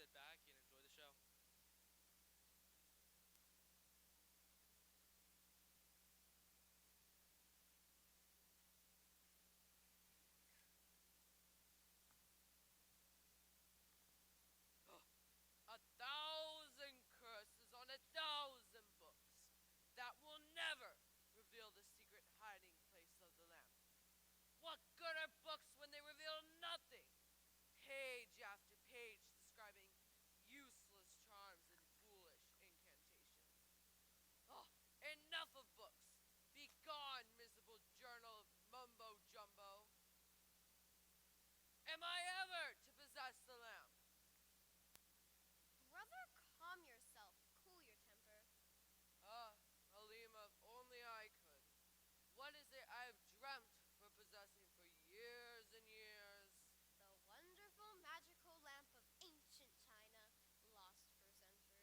sit back and enjoy the show. A thousand curses on a thousand books that will never reveal the secret hiding place of the lamp. What good are books when they reveal nothing? Page after page describing useless charms and foolish incantations. Oh, enough of books! Be gone, miserable journal of mumbo jumbo! Am I ever to possess the lamp? Brother, calm yourself. Cool your temper. Ah, Halima, if only I could. What is it I've dreamt for possessing for years and years? The wonderful magical lamp of ancient China, lost for centuries.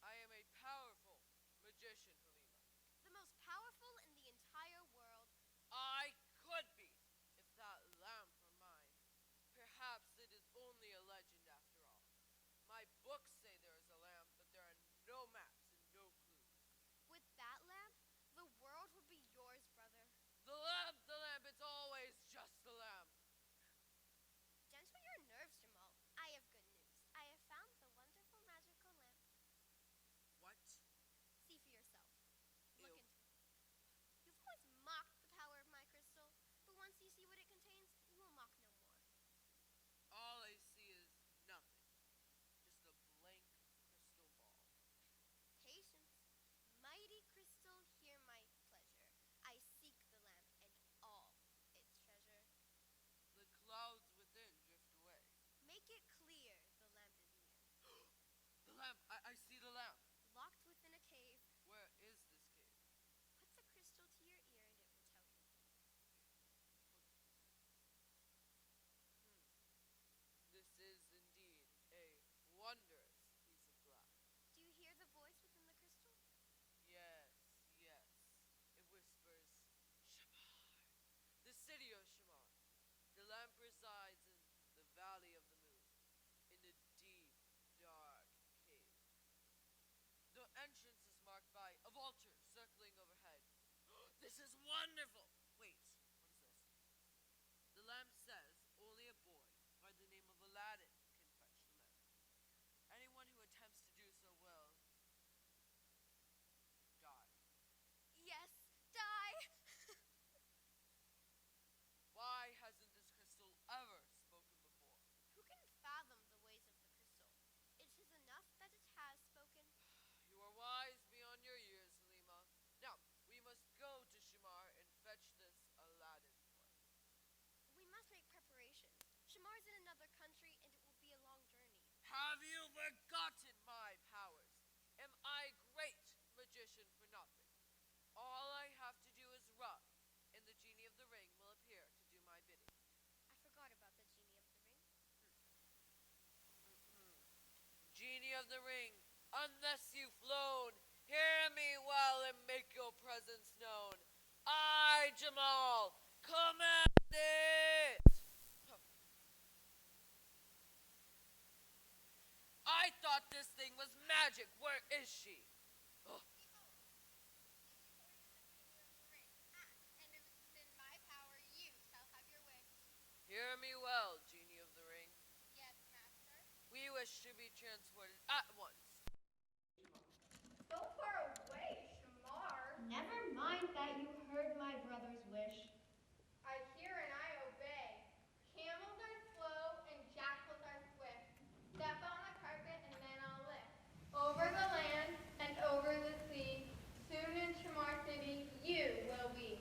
I am a powerful magician, Halima. The most powerful in the entire world. I could be, if that lamp were mine. Perhaps it is only a legend after all. My books say there is a lamp, but there are no maps and no clues. With that lamp, the world would be yours, brother. The lamp, it's always just the lamp. Gentle your nerves, Jamal. I have good news. I have found the wonderful magical lamp. What? See for yourself. Ew. Look into it. You've always mocked the power of my crystal, but once you see what it contains, you will mock no more. All I see is nothing. Just a blank crystal ball. Patience. Mighty crystal, hear my pleasure. I seek the lamp and all its treasure. The clouds within drift away. Make it clear the lamp is near. The lamp! I see the lamp! Locked within a cave, Where is this cave? put the crystal to your ear and it will tell you. This is indeed a wondrous piece of glass. Do you hear the voice within the crystal? Yes, yes. It whispers, Shamar. The city of Shamar. The lamp resides in the valley of the moon, in the deep, dark cave. The entrance is marked by a vulture circling overhead. This is wonderful! Wait, what is this? The lamp says only a boy by the name of Aladdin can fetch the lamp. Anyone who attempts to do so will die. Yes, die! Why hasn't this crystal ever spoken before? Who can fathom the ways of the crystal? It is enough that it has spoken. You are wise beyond your years, Halima. Now, we must go to Shamar and fetch this Aladdin boy. We must make preparations. Shamar's in another country and it will be a long journey. Have you forgotten my powers? Am I great magician for nothing? All I have to do is rub, and the genie of the ring will appear to do my bidding. I forgot about the genie of the ring. Genie of the ring, unless you've flown, hear me well and make your presence known. I, Jamal, command it! I thought this thing was magic. Where is she? Oh, And if it's within my power, you shall have your wish. hear me well, Genie of the Ring. Yes, master. We wish to be transported at once. So far away, Shamar. Never mind that you heard my brother's wish. I hear and I obey. Camels are slow and jackals are swift. Step on the carpet and then I'll lift. Over the land and over the sea. Soon in Shamar City, you will be.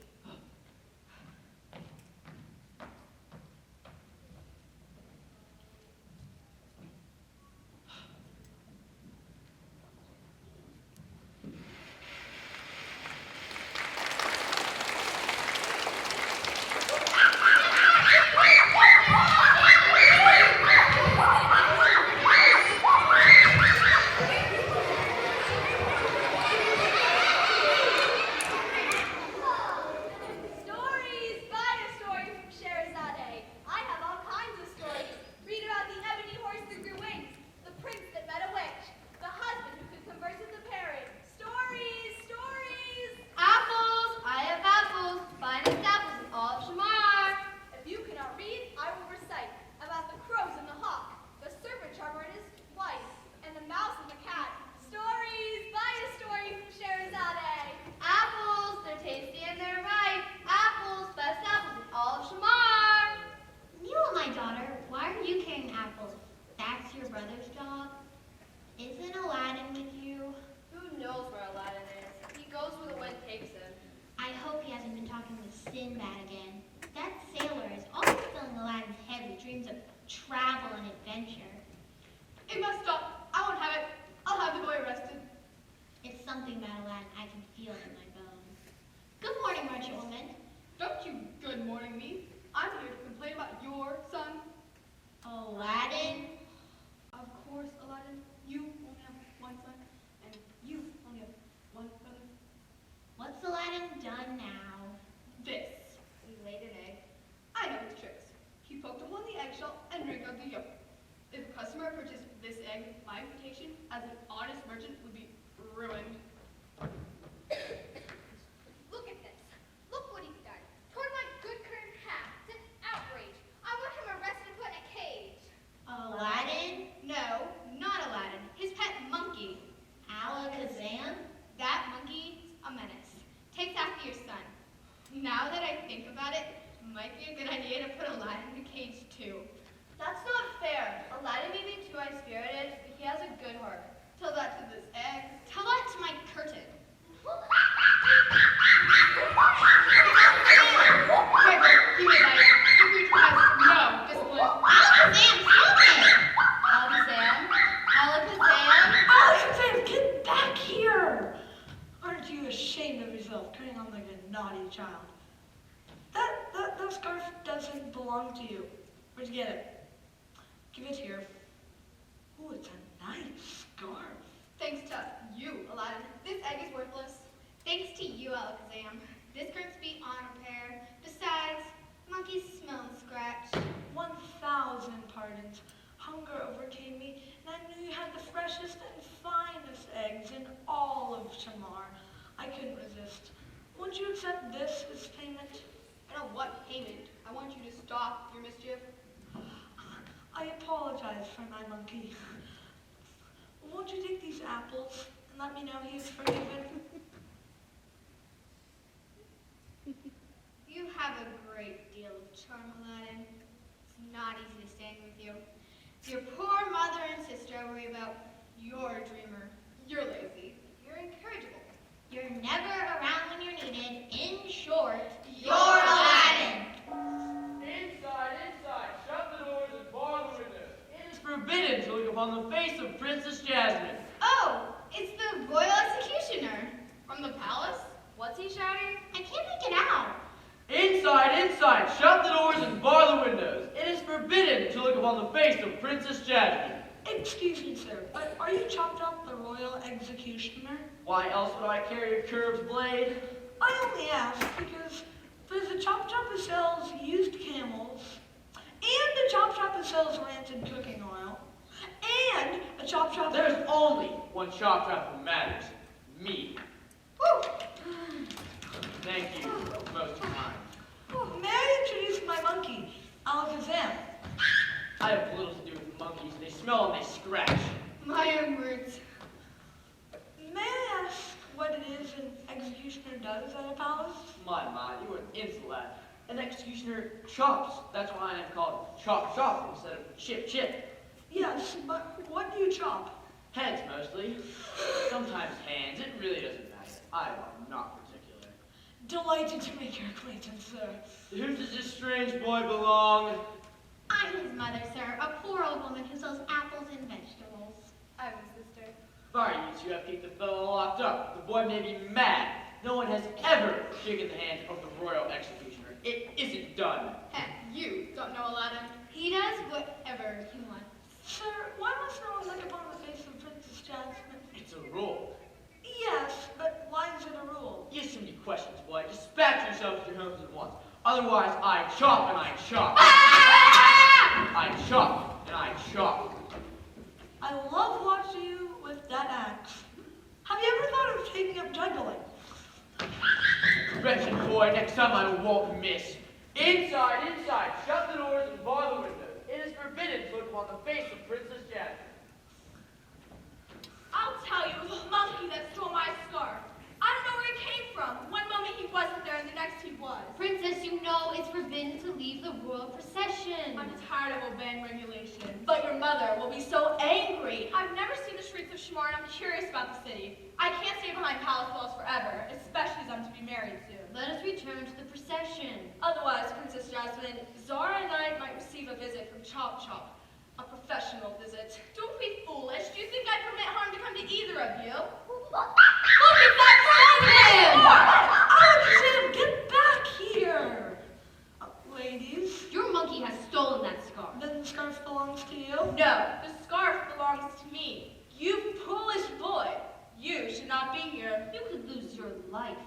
are you carrying apples? That's your brother's job? Isn't Aladdin with you? Who knows where Aladdin is? He goes where the wind takes him. I hope he hasn't been talking with Sinbad again. That sailor is always filling Aladdin's head with dreams of travel and adventure. It must stop. I won't have it. I'll have the boy arrested. It's something about Aladdin. I can feel it in my bones. Good morning, merchant woman. Don't you good morning me. I'm here to complain about your son. Aladdin? Of course, Aladdin. You only have one son, and you only have one brother. What's Aladdin done now? This. He laid an egg. I know his tricks. He poked a hole in the eggshell and wrinkled the yolk. If a customer purchased this egg, my reputation as an honest merchant would be ruined. Look at this. Look what he's done. Torn my good curtain half. It's an outrage. I want him arrested and put in a cage. Aladdin? No, not Aladdin. His pet monkey. Alakazam? That monkey's a menace. Takes after your son. Now that I think about it, might be a good idea to put Aladdin in a cage too. That's not fair. Aladdin may be too high-spirited, but he has a good heart. Tell that to this egg. Tell that to my curtain. Give me that. Your creature has no discipline. Alakazam, stop it! Alakazam. Alakazam. Aladdin, get back here! Aren't you ashamed of yourself, turning on like a naughty child? That scarf doesn't belong to you. Where'd you get it? Give it here. Oh, it's a nice scarf. Thanks to you, Aladdin. This egg is worthless. Thanks to you, Alakazam. This curtain's beyond repair. Besides, monkeys smell and scratch. 1,000 pardons. Hunger overcame me, and I knew you had the freshest and finest eggs in all of Shamar. I couldn't resist. Won't you accept this as payment? I don't want payment. I want you to stop your mischief. I apologize for my monkey. Won't you take these apples and let me know he is forgiven? You have a great deal of charm, Aladdin. It's not easy to stand with you. Your poor mother and sister worry about you're a dreamer. You're lazy. You're incorrigible. You're never around when you're needed. In short, You're Aladdin. Inside, shut the doors and bar the windows. It is forbidden to look upon the face of Princess Jasmine. Oh, it's the royal executioner. From the palace? What's he shouting? I can't make it out. Inside, shut the doors and bar the windows. It is forbidden to look upon the face of Princess Jasmine. Excuse me, sir, but are you chopped up the royal executioner? Why else would I carry a curved blade? I only ask because there's a chop shop that sells used camels, and a chop shop that sells rancid cooking oil, and a chop shop There's only one chop shop who matters. Me. Woo! Thank you, most kind. May I introduce my monkey, Alakazam? I have little to do with monkeys. They smell and they scratch. My own words. May I ask what it is an executioner does at a palace? My, you are an insolent. An executioner chops. That's why I am called Chop Chop instead of Chip Chip. Yes, but what do you chop? Heads mostly. Sometimes hands. It really doesn't matter. I am not particular. Delighted to make your acquaintance, sir. Who does this strange boy belong? I'm his mother, sir, a poor old woman who sells apples and vegetables. I'm his sister. Sorry, you two have kept the fellow locked up. The boy may be mad. No one has ever shaken the hand of the royal executioner. It isn't done. Heck, you don't know Aladdin. He does whatever he wants. Sir, why must no one look upon the face of Princess Jasmine? It's a rule. Yes, but why is it a rule? You have too many questions, boy. Dispatch yourself to your homes at once. Otherwise, I chop and I chop. I chop and I chop. I love watching you with that axe. Have you ever thought of taking up juggling? Wretched boy, next time I won't miss. Inside, shut the doors and bar the windows. It is forbidden to look upon the face of Princess Jasmine. I'll tell you, it was a monkey that stole my scarf. I don't know where he came from. One moment he wasn't there and the next he was. Princess, you know it's forbidden to leave the royal procession. I'm tired tired of obeying regulations. But your mother will be so angry. I've never seen the streets of Shamar, and I'm curious about the city. I can't stay behind palace walls forever, especially as I'm to be married soon. Let us return to the procession. Otherwise, Princess Jasmine, Zara and I might receive a visit from Chop Chop. A professional visit. Don't be foolish. Do you think I'd permit harm to come to either of you? Look at that Alexander, get back here! Ladies, Your monkey has stolen that scarf. then the scarf belongs to you? No, the scarf belongs to me. You foolish boy. You should not be here. You could lose your life.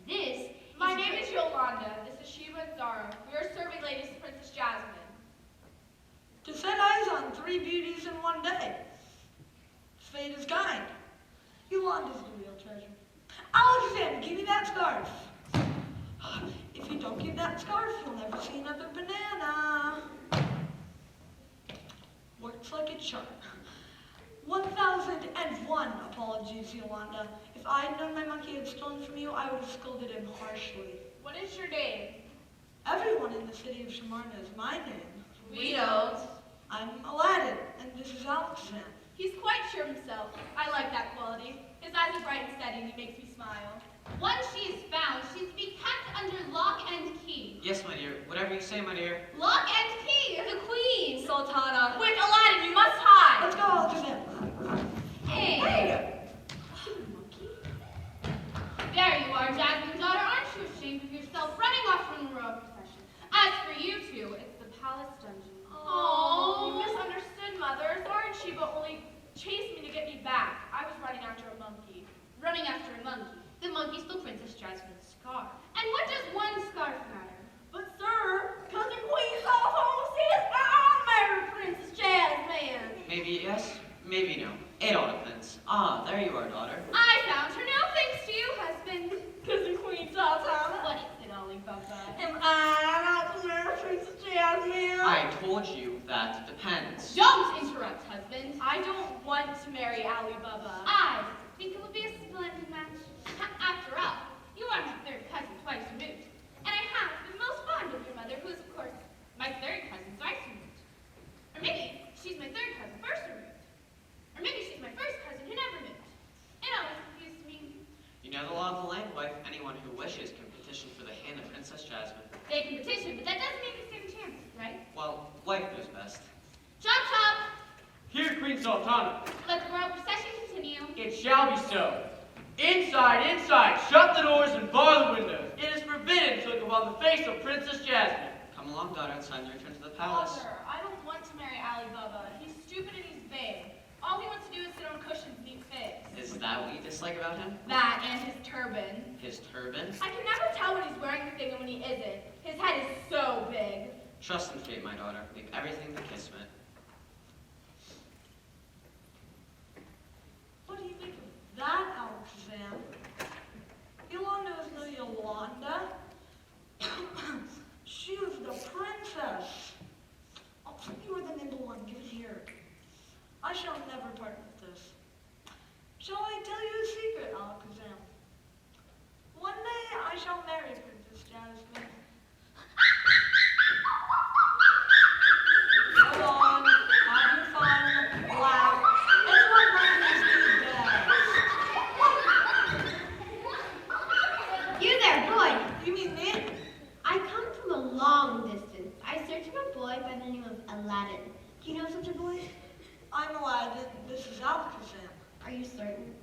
This My name is Yolanda. This is Sheba and Zara. We are serving ladies to Princess Jasmine. To set eyes on 3 beauties in one day. Fate is kind. Yolanda's the real treasure. Alexander, give me that scarf. If you don't give that scarf, you'll never see another banana. Works like a charm. 1001 apologies, Yolanda. If I had known my monkey had stolen from you, I would have scolded him harshly. What is your name? Everyone in the city of Shamar knows my name. We don't. I'm Aladdin, and this is Alexander. He's quite sure of himself. I like that quality. His eyes are bright and steady, and he makes me smile. Once she is found, she's to be kept under lock and key. Yes, my dear. Whatever you say, my dear. Lock and key! The queen! Sultana. Quick, Aladdin, you must hide! Let's go, Alexander. Hey! There you are, Jasmine's daughter. Aren't you ashamed of yourself running off from the royal procession? As for you two, it's the palace dungeon. Oh, you misunderstood, Mother. Zara and Sheba only chased me to get me back. I was running after a monkey. Running after a monkey. The monkey stole Princess Jasmine's scarf. And what does one scarf matter? But, sir, Cousin Queen Sultana says I'll marry Princess Jasmine. Maybe yes, maybe no. It all depends. Ah, there you are, daughter. I found her now, thanks to you, husband. Cousin Queen Sultana. What is it, Alibaba? Am I not to marry Princess Jasmine? I told you that depends. Don't interrupt, husband. I don't want to marry Alibaba. I think it would be a splendid match. After all, you are my third cousin twice removed. And I have been most fond of your mother, who is, of course, my third cousin thrice removed. Or maybe she's my third cousin first removed. Or maybe she's my first cousin who never moved. It always confused me. You know the law of the land, wife. Anyone who wishes can petition for the hand of Princess Jasmine. They can petition, but that doesn't mean we stand a chance, right? Well, wife knows best. Chop chop! Here, Queen Sultana. Let the royal procession continue. It shall be so. Inside, inside, shut the doors and bar the windows. It is forbidden to look upon the face of Princess Jasmine. Come along, daughter, it's time to return to the palace. Mother, I don't want to marry Alibaba. He's stupid and he's vain. All he wants to do is sit on cushions and eat figs. Is that what you dislike about him? That and his turban. His turban? I can never tell when he's wearing the thing and when he isn't. His head is so big. Trust in fate, my daughter. Leave everything to Kismet. What do you think of that, Alexander? Yolanda is no Yolanda. She was the princess. Oh, you were the nimble one. Give it here. I shall never part with this. Shall I tell you a secret, Alakazam? One day I shall marry Princess Jasmine. Go on, have your fun, laugh. It's what monkeys do best. You there, boy. You mean me? I come from a long distance. I search for a boy by the name of Aladdin. Do you know such a boy? I'm Aladdin. This is Alakazam. Are you certain?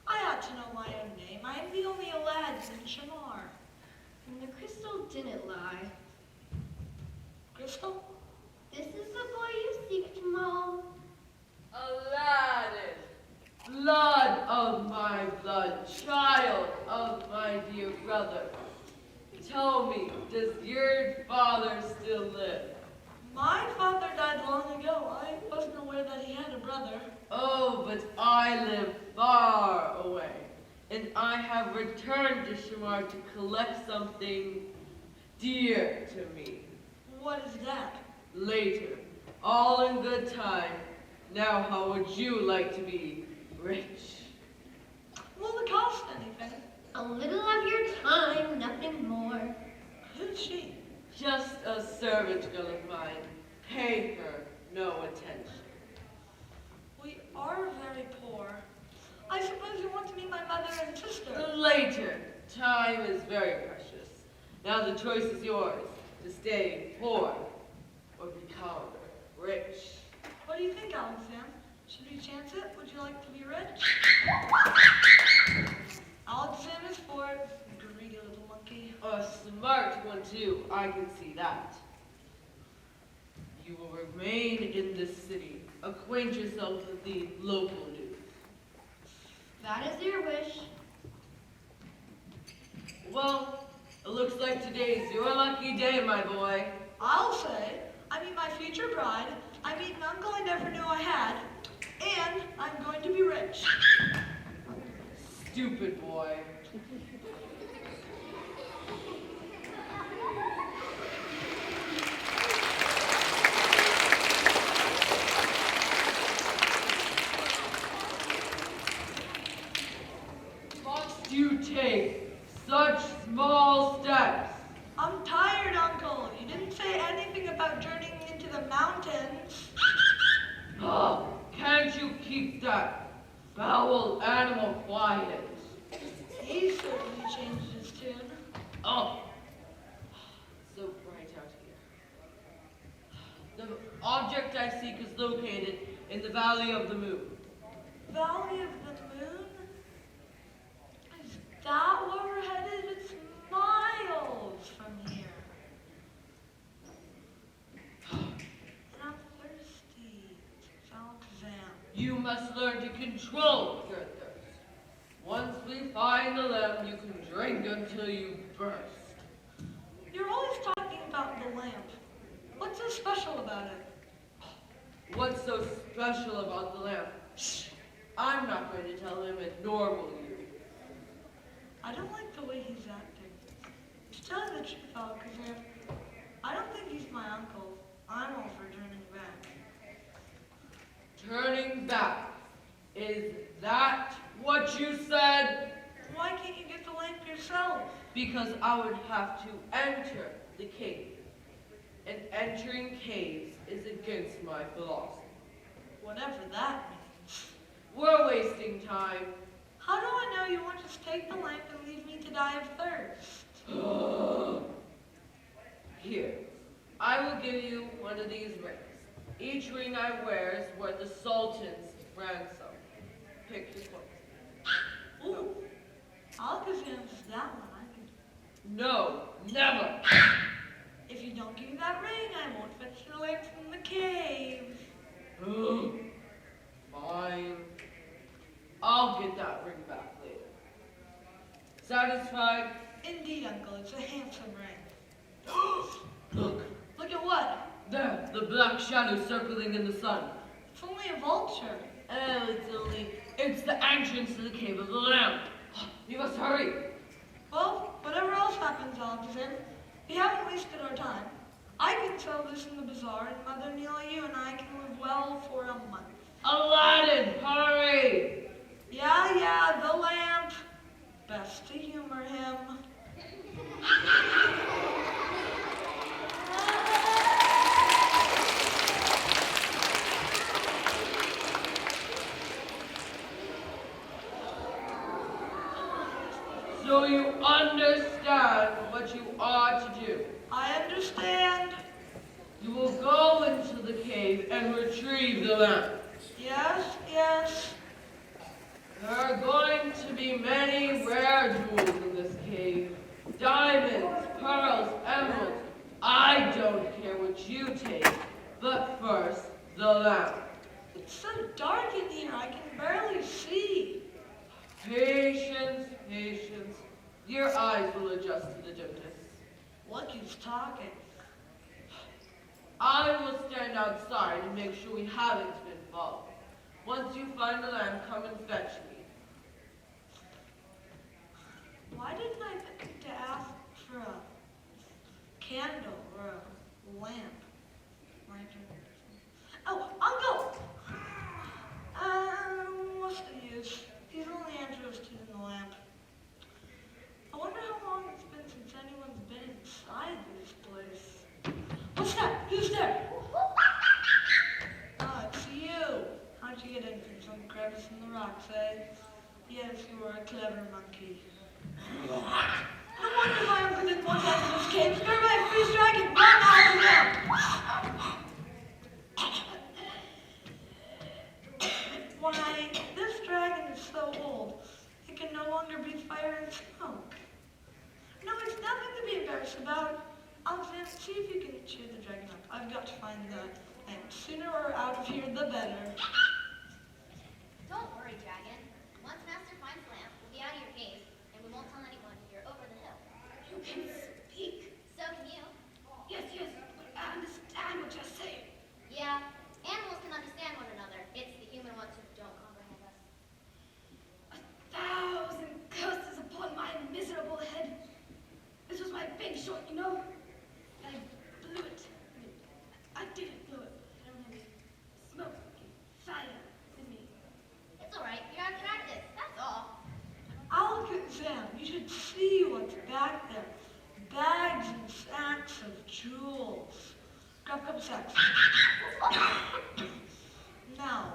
I ought to know my own name. I am the only Aladdin in Shamar. And the crystal didn't lie. Crystal? This is the boy you seek to maul. Aladdin, blood of my blood, child of my dear brother. Tell me, does your father still live? My father died long ago. I wasn't aware that he had a brother. Oh, but I live far away, and I have returned to Shamar to collect something dear to me. What is that? Later, all in good time. Now, how would you like to be rich? Will it cost anything? A little of your time, nothing more. Who's she? Just a servant girl of mine. Pay her no attention. We are very poor. I suppose you want to meet my mother and sister. Later. Time is very precious. Now the choice is yours, to stay poor or become rich. What do you think, Alexander? Should we chance it? Would you like to be rich? Alexander's for it. Greedy little monkey. A smart one too, I can see that. You will remain in this city. Acquaint yourself with the local news. That is your wish. Well, it looks like today's your lucky day, my boy. I'll say, I meet my future bride, I meet an uncle I never knew I had, and I'm going to be rich. Stupid boy. Must you take such small steps? I'm tired, Uncle. You didn't say anything about journeying into the mountains. Oh, can't you keep that foul animal quiet? He certainly changed his tune. Oh, so bright out here. The object I seek is located in the Valley of the Moon. Valley of the Moon? Is that where we're headed? It's miles from here. And I'm thirsty. Alexander. You must learn to control your thirst. Once we find the lamp, you can drink until you burst. You're always talking about the lamp. What's so special about it? What's so special about the lamp? Shh! I'm not going to tell him, nor will you. I don't like the way he's acting. To tell you the truth, Alexander, I don't think he's my uncle. I'm all for turning back. Turning back. Is that what you said? Why can't you get the lamp yourself? Because I would have to enter the cave. And entering caves is against my philosophy. Whatever that means. We're wasting time. How do I know you won't just take the lamp and leave me to die of thirst? Here, I will give you one of these rings. Each ring I wear is worth the Sultan's ransom. Pick your poison. Ooh, Alakazam's that one. I can. No, never. If you don't give me that ring, I won't fetch the lamp from the cave. Fine. I'll get that ring back later. Satisfied? Indeed, Uncle, it's a handsome ring. Look, Look at what? there, the black shadow circling in the sun. It's only a vulture. Oh, it's the entrance to the cave of the lamp. You must hurry. Well, whatever else happens, Alexander, we haven't wasted our time. I can sell this in the bazaar, and Mother Neela, you and I can live well for a month. Aladdin, hurry! Yeah, the lamp. Best to humor him. So you understand what you are to do. I understand. You will go into the cave and retrieve the lamp. Yes. There are going to be many rare jewels in this cave. Diamonds, pearls, emeralds. I don't care what you take, but first, the lamp. It's so dark in here, I can barely see. Patience, patience. Your eyes will adjust to the dimness. Look who's talking. I will stand outside and make sure we haven't been followed. Once you find the lamp, come and fetch me. Why didn't I think to ask for a candle or a lamp? Lantern. Oh, Uncle! What's the use? He's only interested in the lamp. I wonder how long it's been since anyone's been inside this place. What's that? Who's there? Why, this dragon is so old, it can no longer breathe fire and smoke. No, it's nothing to be embarrassed about. Alexander, see if you can cheer the dragon up. I've got to find the lamp. Sooner we're out of here, the better. Don't worry, Dragon. Once Master finds the lamp, we'll be out of your cave, and we won't tell anyone you're over the hill. You can speak. So can you. Yes, I understand what you're saying. Yeah, animals can understand one another. It's the human ones who don't comprehend us. 1,000 curses upon my miserable head. This was my big shot, you know? I blew it. I didn't blow it. I don't have any smoke, fire in me. It's all right. You're out of practice. That's all. Alakazam, you should see what's back there. Bags and sacks of jewels. Grab a couple sacks. Now,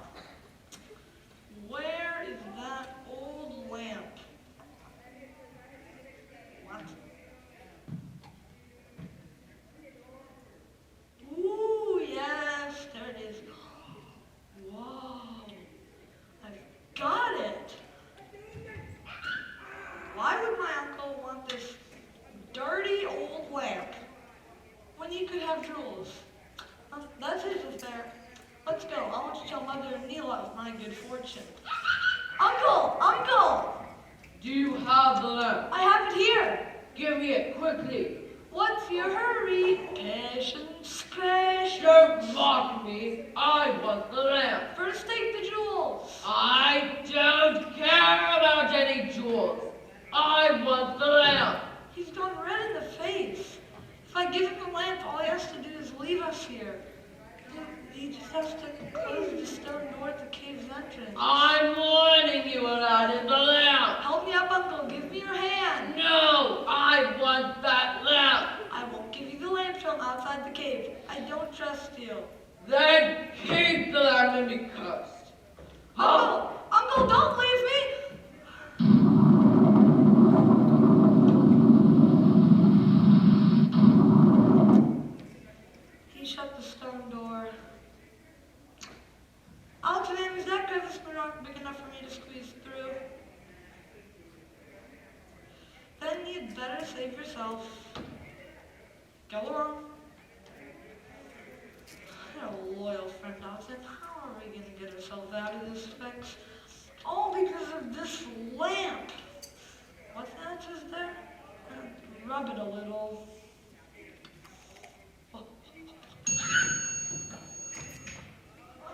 where is that old lamp? What? Ooh, yes, there it is. Whoa, I've got it. Why would my uncle want this dirty old lamp when he could have jewels? That's his affair. Let's go. I want to tell Mother and Neela of my good fortune. Uncle! Do you have the lamp? I have it here. Give me it quickly. What's your hurry? Patience. Don't mock me. I want the lamp. First take the jewels. I don't care about any jewels. I want the lamp. He's gone red in the face. If I give him the lamp, all he has to do is leave us here. He just has to close the stone door at the cave's entrance. I'm warning you, Aladdin, the lamp. Help me up, Uncle. Give me your hand. No, I want that lamp. I won't give you the lamp till I'm outside the cave. I don't trust you. Then keep the lamp and be cursed. Uncle, don't leave me. He shut the stone door. Alexander, is that crevice not big enough for me to squeeze through? Then you'd better save yourself. Go along. You're a loyal friend, Alexander. How are we going to get ourselves out of this fix? All because of this lamp. What's that just there? Rub it a little.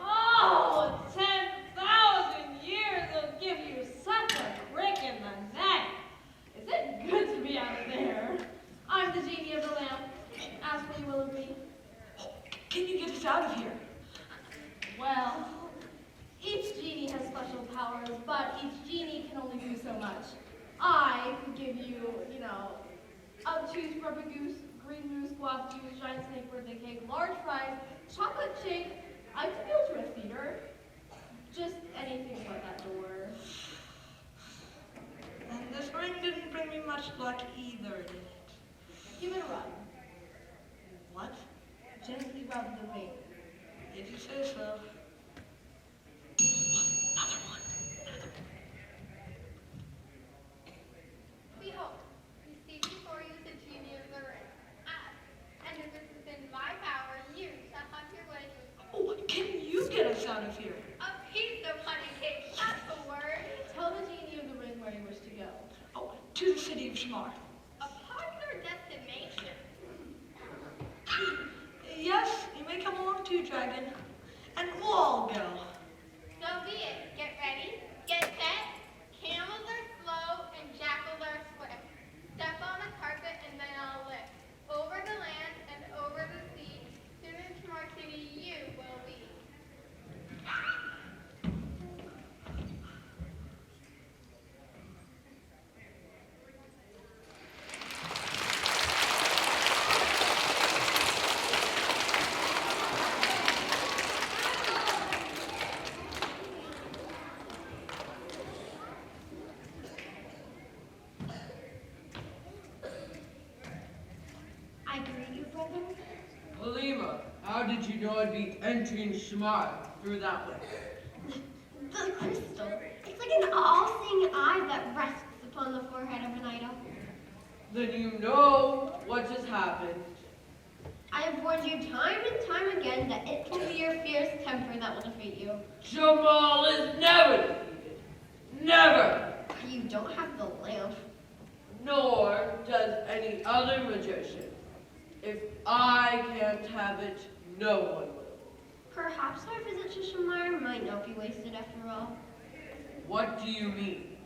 Oh, 10,000 years will give you such a crick in the neck. Is it good to be out there? I'm the genie of the lamp. Ask what you will of me. Can you get us out of here? Well, each genie has special powers, but each genie can only do so much. I could give you, obtuse rubber goose, green moose, guava juice, giant snake, birthday cake, large fries, chocolate shake. I could build you a theater. Just anything but that door. And this ring didn't bring me much luck either, did it? Give it a rub. What? Gently rub the ring. If you say so. Behold, you see before you the genie of the ring. Ask, and if it's within my power, you shall have your wish. Oh, can you get us out of here? A piece of honey cake, that's the word. Tell the genie of the ring where you wish to go. Oh, to the city of Shamar. A popular destination. Yes, you may come along too, Dragon. And we'll all go. So be it. Get ready, get set. Camels are slow and jackals are swift. Step on the carpet and then I'll lift. Over the land and over the sea. Soon in Shamar City you will be. I greet you, brother. Halima, how did you know I'd be entering Shamar through that way? The crystal. It's like an all-seeing eye that rests upon the forehead of an idol. Then you know what just happened. I have warned you time and time again that it will be your fierce temper that will defeat you. Jamal is never defeated. Never. You don't have the lamp. Nor does any other magician. If I can't have it, no one will. Perhaps our visit to Shamar might not be wasted after all. What do you mean?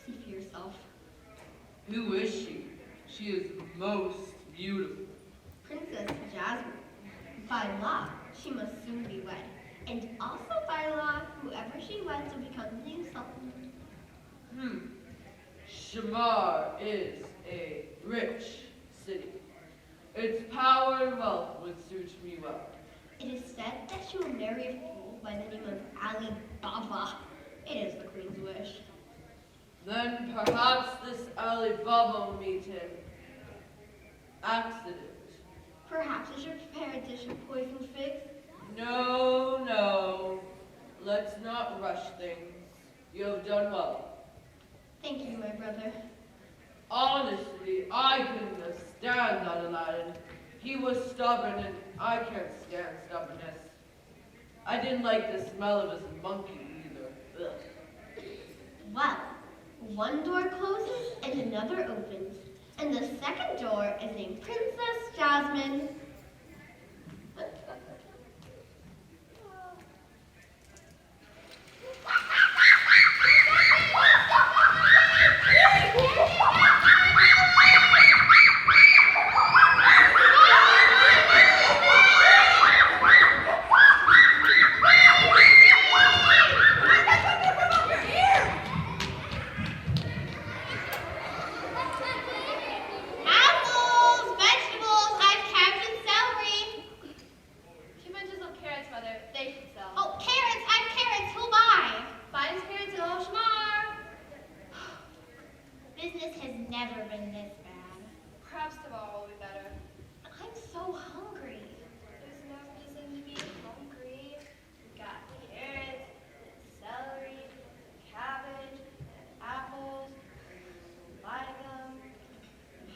See for yourself. Who is she? She is most beautiful. Princess Jasmine. By law, she must soon be wed. And also by law, whoever she weds will become the new sultan. Shamar is a rich city. Its power and wealth would suit me well. It is said that she will marry a fool by the name of Ali Baba. It is the queen's wish. Then perhaps this Ali Baba will meet him. Accident. Perhaps I should prepare a dish of poisoned figs. No, no. Let's not rush things. You have done well. Thank you, my brother. Honestly, I couldn't stand that Aladdin. He was stubborn, and I can't stand stubbornness. I didn't like the smell of his monkey either. Ugh. Well, one door closes and another opens. And the second door is named Princess Jasmine. Apples, vegetables, I've cabbage and celery. 2 bunches of carrots, Mother. They should sell. Oh, carrots, I've carrots, who'll buy? Finest carrots in all of Shamar. Business has never been this bad. Perhaps tomorrow will be better. I'm so hungry. There's no reason to be hungry. We've got carrots, celery, cabbage, and apples. Buy them.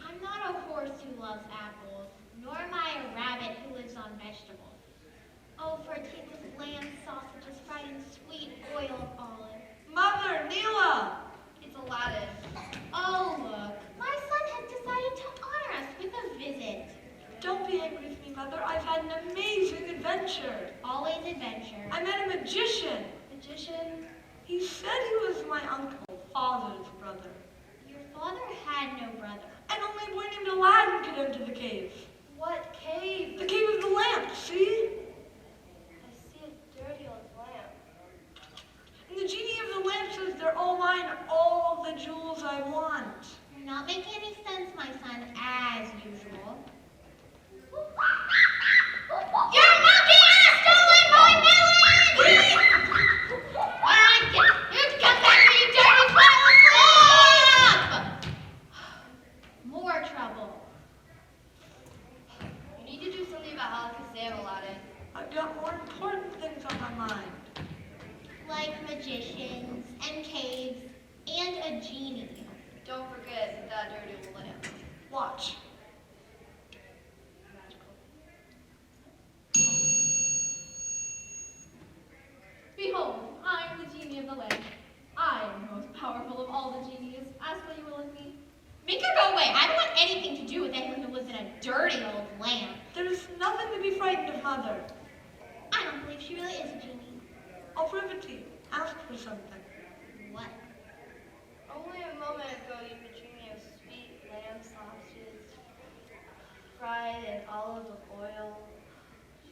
I'm not a horse who loves apples, nor am I a rabbit who lives on vegetables. Oh, for a taste of lamb sausages fried in sweet oil of olive. Mother, Neela! It's Aladdin. Oh, look, my son has decided to honor us with a visit. Don't be angry with me, Mother. I've had an amazing adventure. Always adventure. I met a magician. Magician. He said he was my uncle, father's brother. Your father had no brother. And only a boy named Aladdin could enter the cave. What cave? The cave of the lamp, see? I see a dirty old lamp. And the genie of the lamp says they're all mine, all the jewels I want. You're not making any sense, my son, as usual. Your monkey has stolen my melon! Alright, you come back here, you dirty lamp! More trouble. You need to do something about Al-Kazam, Aladdin. I've got more important things on my mind. Like magicians and caves and a genie. Don't forget that dirty old lamp. Watch. Behold, I am the genie of the lamp. I am the most powerful of all the genies. Ask what you will of me. Make her go away. I don't want anything to do with anyone who lives in a dirty old lamp. There's nothing to be frightened of, Mother. I don't believe she really is a genie. I'll prove it to you. Ask for something. What? Only a moment ago you betrayed me of sweet lamb sausages, fried in olive oil.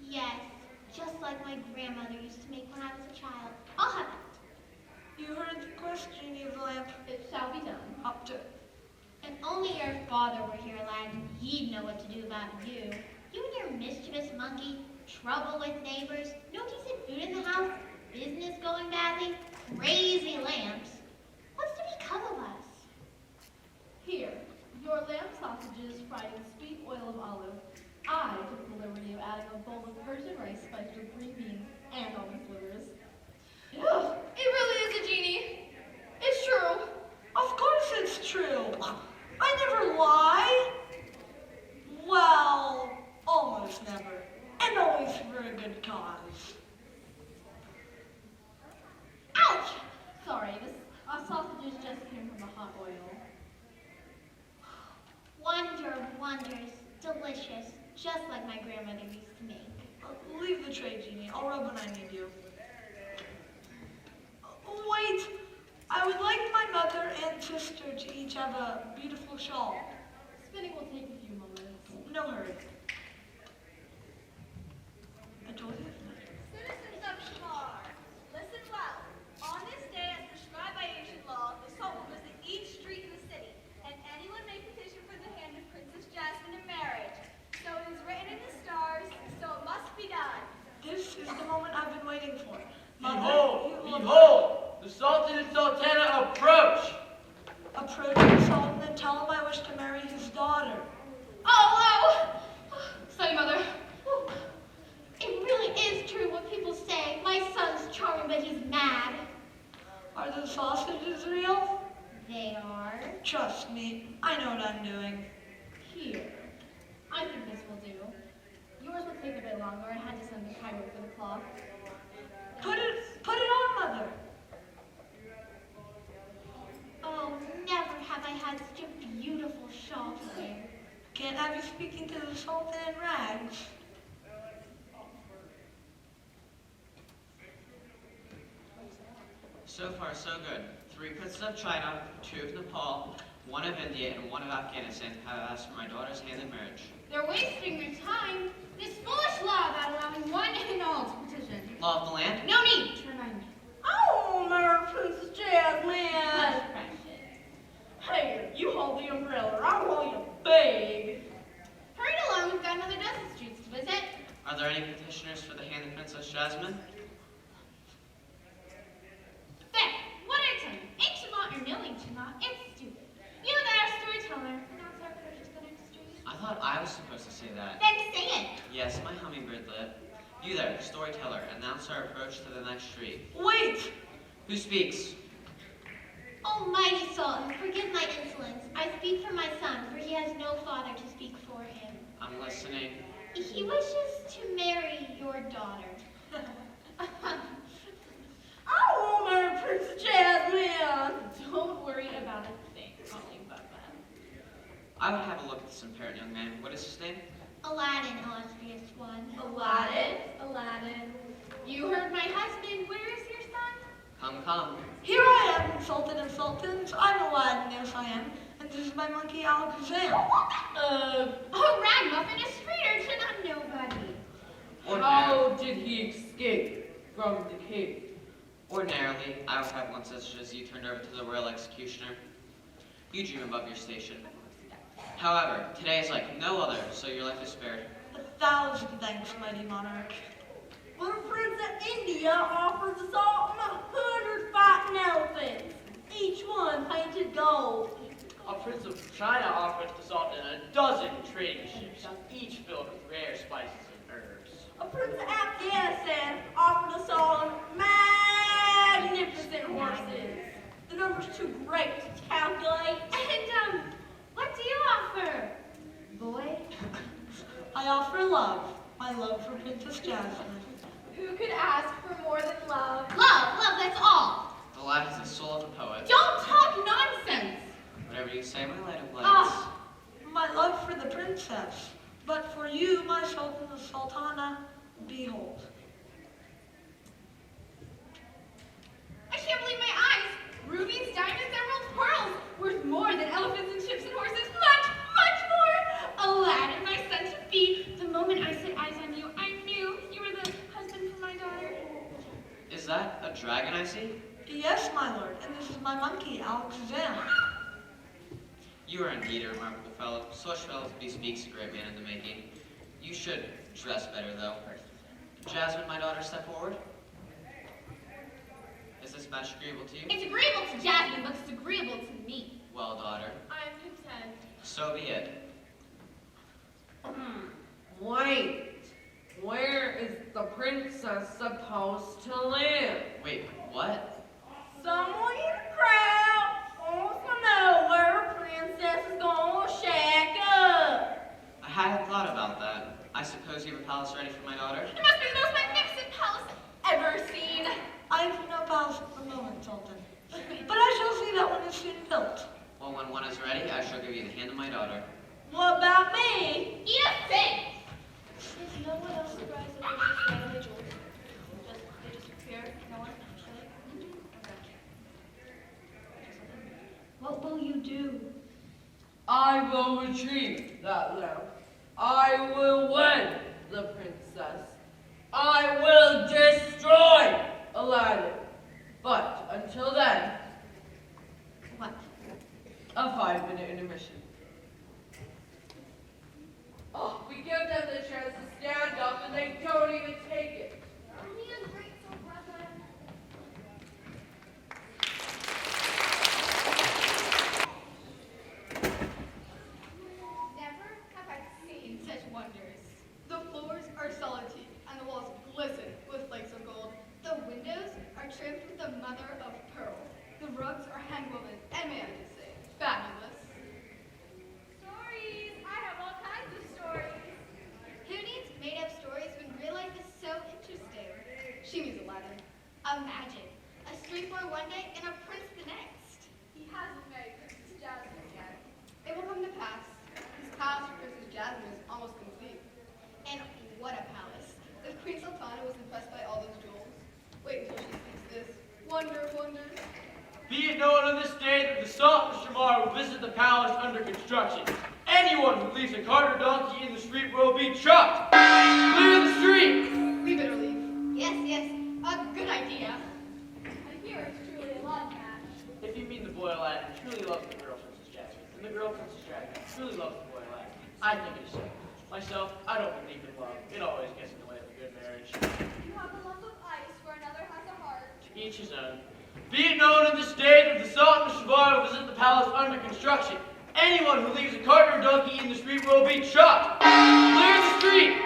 Yes, just like my grandmother used to make when I was a child. I'll have it. You heard the quest, genie of the lamp. It shall be done. Up to it. If only your father were here, Aladdin, he'd know what to do about you. You and your mischievous monkey, trouble with neighbors, no decent food in the house, business going badly, crazy lamps. What's to become of us? Here, your lamb sausages fried in sweet oil of olive. I took the liberty of adding a bowl of Persian rice spiced with green beans and almond slivers. Ugh. was just came from the hot oil. Wonder of wonders. Delicious. Just like my grandmother used to make. Leave the tray, Jeannie. I'll rub when I need you. Wait! I would like my mother and sister to each have a beautiful shawl. Spinning will take a few moments. No hurry. I told you. Citizens of Shamar, listen well. On this day, as prescribed by ancient law, the Sultan will visit each street in the city, and anyone may petition for the hand of Princess Jasmine in marriage. So it is written in the stars, so it must be done. This is the moment I've been waiting for. Mother, Behold, you will behold, the Sultan and Sultana approach. approach the Sultan and tell him I wish to marry his daughter. Oh! Sorry, Mother. It really is true what people say. My son's charming, but he's mad. Are the sausages real? They are. Trust me, I know what I'm doing. Here. I think this will do. Yours will take a bit longer. I had to send to Cairo for the cloth. Put it on, Mother. Oh, never have I had such a beautiful shawl to wear. Can't have you speaking to the Sultan in rags. So far, so good. 3 princes of China, 2 of Nepal, 1 of India, and 1 of Afghanistan have asked for my daughter's hand in marriage. They're wasting their time. This foolish law about allowing one and all to petition. Law of the land? No need to remind me. Oh, Mary Princess Jasmine! Hush, precious. Hey, you hold the umbrella, I'll hold you big. Hurry along, we've got another dozen streets to visit. Are there any petitioners for the hand of Princess Jasmine? There, what did I tell you? Ancient law or no ancient law, it's stupid. You there, storyteller. Announce our approach to the next street. I thought I was supposed to say that. Then say it. Yes, my hummingbird lit. You there, storyteller, announce our approach to the next street. Wait! Who speaks? Almighty Sultan, forgive my insolence. I speak for my son, for he has no father to speak for him. I'm listening. He wishes to marry your daughter. Oh, Mary Princess Jasmine! Don't worry about a thing, calling Bubba. I would have a look at this apparent young man. What is his name? Aladdin, illustrious one. Aladdin. You heard my husband. Where is your son? Come, come. Here I am, Sultan of Sultans. I'm Aladdin, yes I am. And this is my monkey Alakazam. A ragamuffin, a street urchin, a nobody. How did he escape from the cave? Ordinarily, I would have one such as you turned over to the royal executioner. You dream above your station. However, today is like no other, so your life is spared. 1,000 thanks, mighty monarch. When a prince of India offers the Sultan 100 fighting elephants, each one painted gold. A prince of China offered the Sultan a dozen trading ships, each filled with rare spices and herbs. A prince of Afghanistan offered the Sultan magnificent horses. The number's too great to calculate. And, what do you offer? Boy? I offer love. My love for Princess Jasmine. Who could ask for more than love? Love, that's all. The lad has the soul of a poet. Don't talk nonsense. Whatever you say, my light of lights. Ah. My love for the princess. But for you, my Sultan, the Sultana, behold. I can't believe my eyes. Rubies, diamonds, emeralds, pearls. Worth more than elephants and ships and horses. Much more. Aladdin, my son to be. The moment I set eyes on you, I knew you were the husband for my daughter. Is that a dragon I see? Yes, my lord, and this is my monkey, Alakazam. You are indeed a remarkable fellow. Such fellows bespeaks a great man in the making. You should dress better, though. Jasmine, my daughter, step forward. Is this match agreeable to you? It's agreeable to Jasmine, but it's agreeable to me. Well, daughter, I am content. so be it. Wait, where is the princess supposed to live? Wait, what? Someone in the crowd wants to know where a princess is gonna shack up. I hadn't thought about that. I suppose you have a palace ready for my daughter? It must be the most magnificent palace ever seen. I have no palace at the moment, Sultan. But I shall see that one will you do? I will retrieve that lamp. I will wed the princess. I will destroy Aladdin. But until then, What? a 5-minute intermission. Oh, we give them the chance to stand up and they don't even take it. Never have I seen such wonders. The floors are solid teak, and the walls glisten with flakes of gold. The windows are trimmed with the mother of pearl. The rugs are hand-woven, and may I just say, fabulous. Stories. I have all kinds of stories. Who needs made-up stories when real life is so interesting? She means Aladdin. Imagine, a street boy one day and a prince the next. He hasn't married Princess Jasmine yet. It will come to pass. His palace for Princess Jasmine is almost complete. And what a palace. The Queen Sultana was impressed by all those jewels. Wait until she sees this. Wonder, wonder. Be it known on this day that the Sultan of Shamar will visit the palace under construction. Anyone who leaves a cart or donkey in the street will be chopped. Clear the street! We better leave. Yes, yes. A good idea. I hear it's truly a love match. If you mean the boy Aladdin truly loves the girl Princess Jasmine, and the girl Princess Jasmine truly loves the boy Aladdin, I think it is so. Myself, I don't believe in love. It always gets in the way of a good marriage. You have a lump of ice where another has a heart. To each his own. Be it known on this day that the Sultan of Shamar will visit the palace under construction. Anyone who leaves a cart or donkey in the street will be chopped. Clear the street!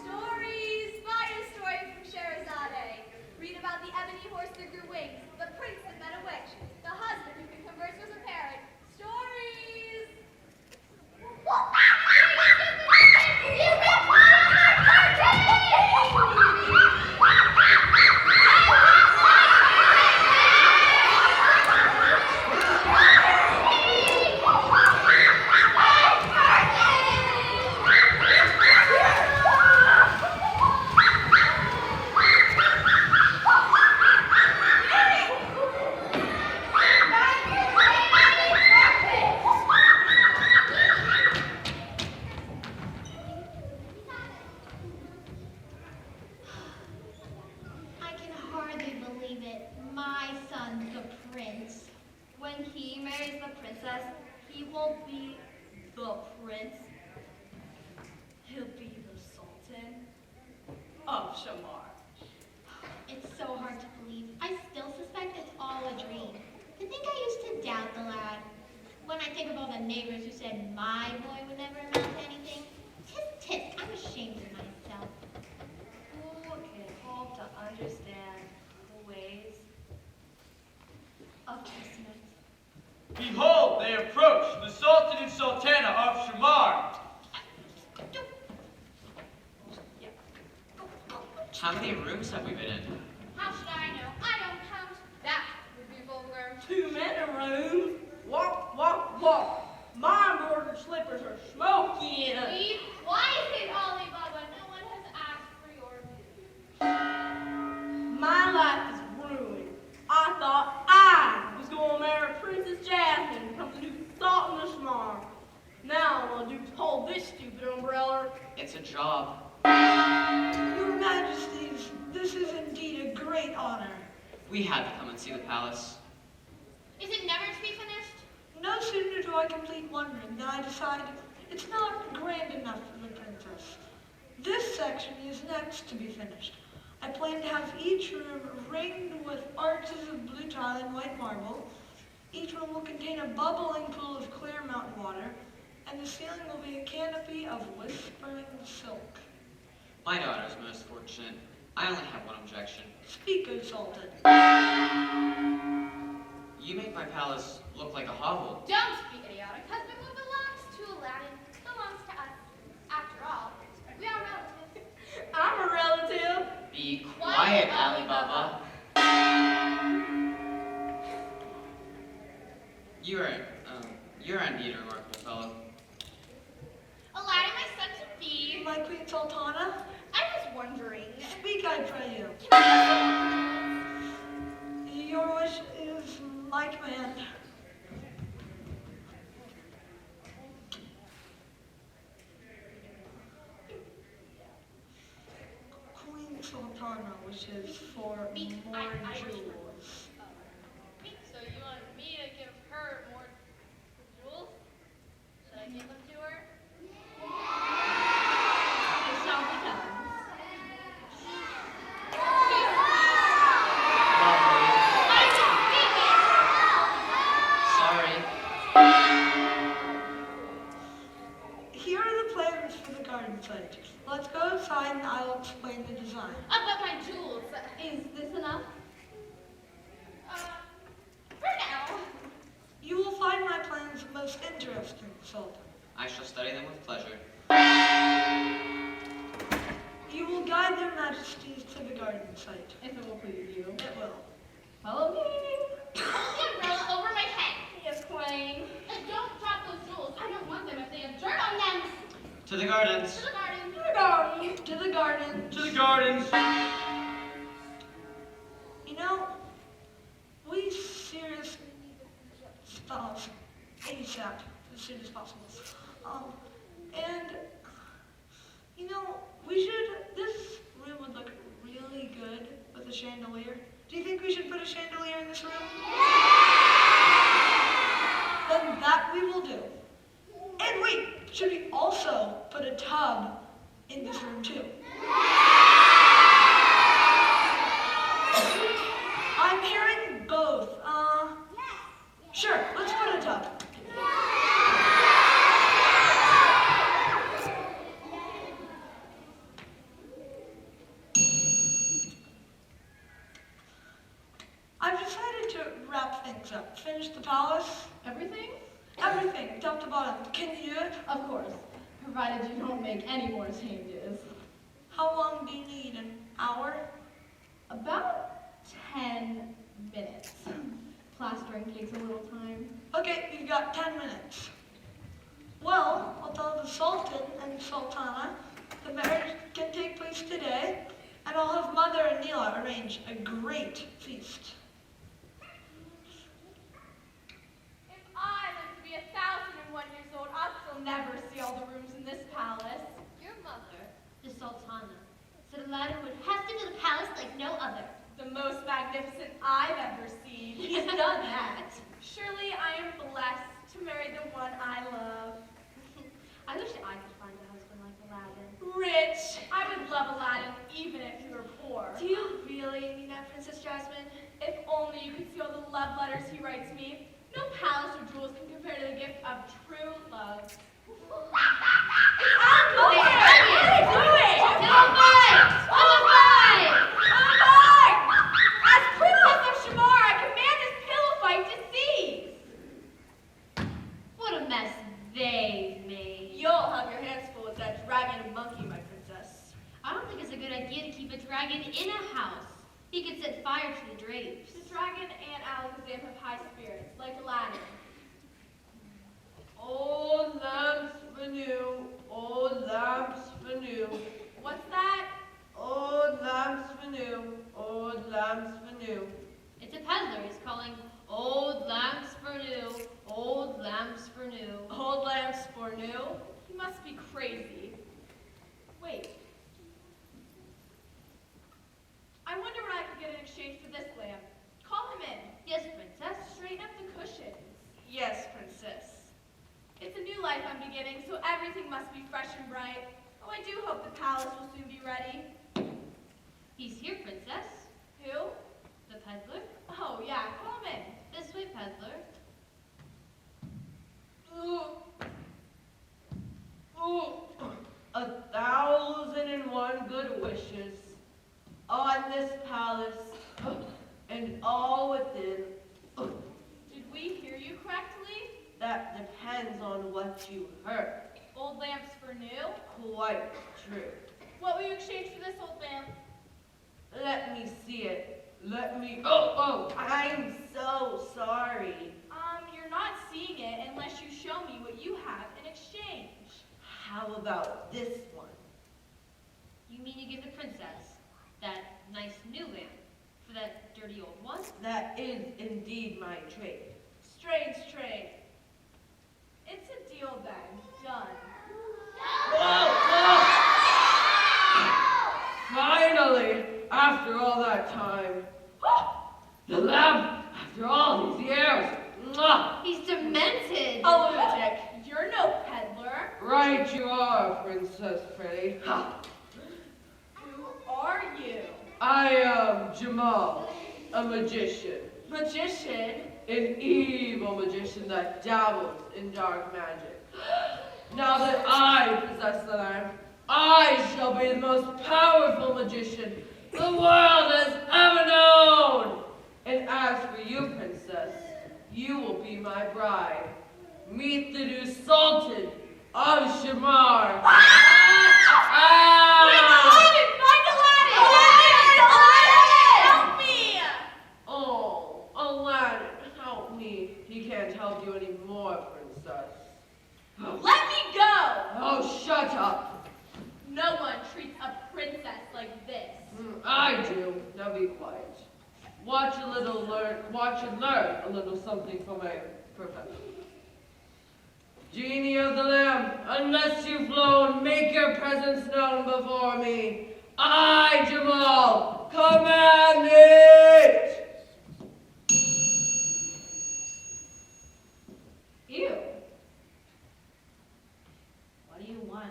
Stories. Buy a story from Sherazade. Read about the ebony horse that grew wings, the prince that met a witch, the husband who could converse with a parrot. Stories. I can hardly believe it. My son's the prince. When he marries the princess, he will be the prince. He'll be the sultan of Shamar. It's so hard to believe. I still suspect it's all a dream. To think I used to doubt the lad. When I think of all the neighbors who said my boy would never amount to anything, tis, I'm ashamed of myself. Who can hope to understand the ways of Kismet? Behold, they approach, the Sultan and Sultana of Shamar. How many rooms have we been in? How should I know? I don't count. That would be vulgar. 2 men in a room. Walk, walk, walk. My embroidered slippers are smoky. Be quiet, Ali Baba. No one has asked for your views. My life is ruined. I thought I was going to marry Princess Jasmine and become the new Sultan of Shamar. Now I'm going to do to hold this stupid umbrella. It's a job. Your Majesties, this is indeed a great honor. We had to come and see the palace. Is it never to be finished? No sooner do I complete one room than I decide it's not grand enough for the princess. This section is next to be finished. I plan to have each room ringed with arches of blue tile and white marble. Each room will contain a bubbling pool of clear mountain water, and the ceiling will be a canopy of whispering silk. My daughter is most fortunate. I only have one objection. Speak, good Sultan. You make my palace look like a hovel. Don't speak idiotic. Husband, what belongs to Aladdin belongs to us. After all, we are relatives. I'm a relative. Be quiet, Alibaba. You're indeed a remarkable fellow. Aladdin, my son to be. My Queen Sultana, I was wondering. speak, I pray you. Can I Your wish is my command. which is for more jewels. So you want me to give her more jewels? Should I give them to her? It shall be done. Sorry. Here are the plans for the garden site. Let's go outside and I'll explain the design. But my jewels, is this enough? For now. You will find my plans most interesting, Sultan. I shall study them with pleasure. You will guide their majesties to the garden site. If it will please you. It will. Follow me. Hold the umbrella over my head. Yes, Queen. And don't drop those jewels. I don't want them if they have dirt on them. To the gardens. To the garden. To the garden. To the garden. To the gardens. You know, we seriously need to stop ASAP as soon as possible. And, you know, this room would look really good with a chandelier. Do you think we should put a chandelier in this room? Then that we will do. And wait, should we also put a tub in this room too? I'm hearing both. Sure, let's put a tub. I've decided to wrap things up. Finish the palace. Everything? Everything, top to bottom. Can you do it? Of course. Provided you don't make any more changes. How long do you need? An hour? About 10 minutes. Plastering takes a little time. Okay, you've got 10 minutes. Well, I'll tell the Sultan and Sultana the marriage can take place today, and I'll have Mother and Neela arrange a great feast. If I live to be 1,001 years old, I'll still never see all the rooms in this palace. Your mother, the Sultana, said Aladdin would have to do the palace like no other. The most magnificent I've ever seen. He's done that. Surely I am blessed to marry the one I love. I wish I could find a husband like Aladdin. Rich. I would love Aladdin even if he were poor. Do you really mean that, Princess Jasmine? If only you could see all the love letters he writes me. No palace or jewels can compare to the gift of true love. As Princess of Shamar, I command this pillow fight to cease. What a mess they've made. You'll have your hands full with that dragon monkey, my princess. I don't think it's a good idea to keep a dragon in a house. He could set fire to the drapes. The dragon and Alakazam have high spirits, like Aladdin. Old lamps for new, old lamps for new, What's that? old lamps for new, old lamps for new. It's a peddler. He's calling old lamps for new, old lamps for new. Old lamps for new? He must be crazy. Wait. I wonder what I could get in exchange for this lamp. Call him in. Yes, princess. Straighten up the cushions. Yes, Princess. It's a new life I'm beginning, so everything must be fresh and bright. Oh, I do hope the palace will soon be ready. He's here, princess. Who? The peddler. Oh, yeah, call him in. This way, peddler. Ooh. Ooh. 1,001 good wishes on this palace and all within. Did we hear you correctly? That depends on what you heard. Old lamps for new? Quite true. What will you exchange for this old lamp? Let me see it. Let me. Oh, I'm so sorry. You're not seeing it unless you show me what you have in exchange. How about this one? You mean you give the princess that nice new lamp for that dirty old one? That is indeed my trade. Strange trade. It's a deal then. Done. Finally, after after all that time. The lamp, after all these years. Mwah! He's demented. A lunatic. You're no peddler. Right you are, Princess Pretty. Who are you? I am Jamal, a magician. Magician? An evil magician that dabbles in dark magic. Now that I possess the lamp, I shall be the most powerful magician the world has ever known. And as for you, princess, you will be my bride. Meet the new sultan of Shamar. Aladdin! Find Aladdin! Help me! Oh, Aladdin, help me. He can't help you anymore, princess. Let me go! Oh, shut up. No one treats a princess like this. I do. Now be quiet. Watch and learn a little something from my professor. Genie of the lamp, unless you flown, make your presence known before me. I, Jamal, command it! Ew. What do you want?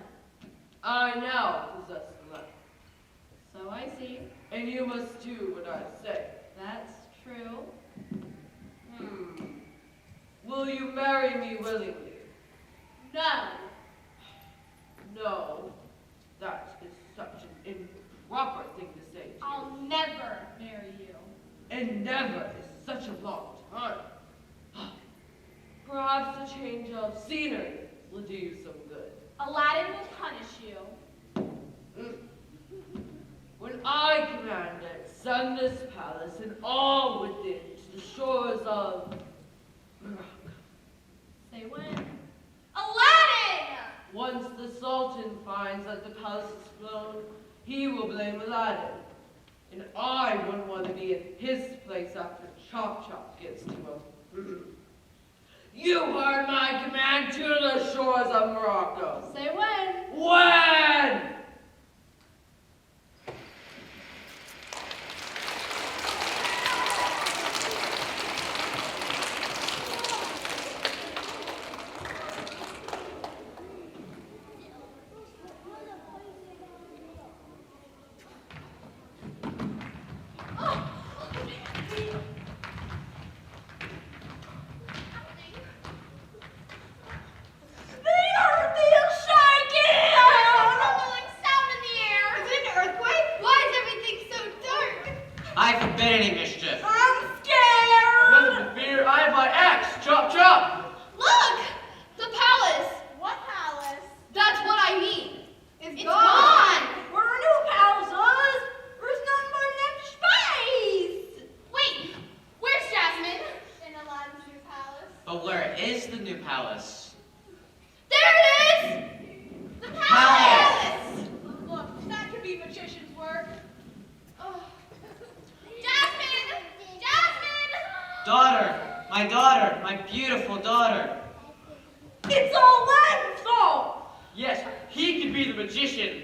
I now possess the lamp, So I see. and you must do what I say. That's true. Will you marry me willingly? No. No, that is such an improper thing to say to you. I'll never marry you. And never is such a long time. Perhaps a change of scenery will do you some good. Aladdin will punish you. When I command it, send this palace and all within to the shores of Morocco. Say when. Aladdin! Once the Sultan finds that the palace is blown, he will blame Aladdin. And I wouldn't want to be in his place after Chop Chop gets to him. You heard my command to the shores of Morocco. Say when. When? I forbid any mischief. I'm scared! Nothing to fear. I have my axe. Chop, chop. Look! The palace! What palace? That's what I mean. It's gone. Where are new palaces? There's none but an empty space. Wait, where's Jasmine? In Aladdin's new palace. But where is the new palace? There it is! The Palace! Look, that could be magician's work. Jasmine! Jasmine! Daughter, my beautiful daughter. It's Aladdin's fault! Yes, he could be the magician.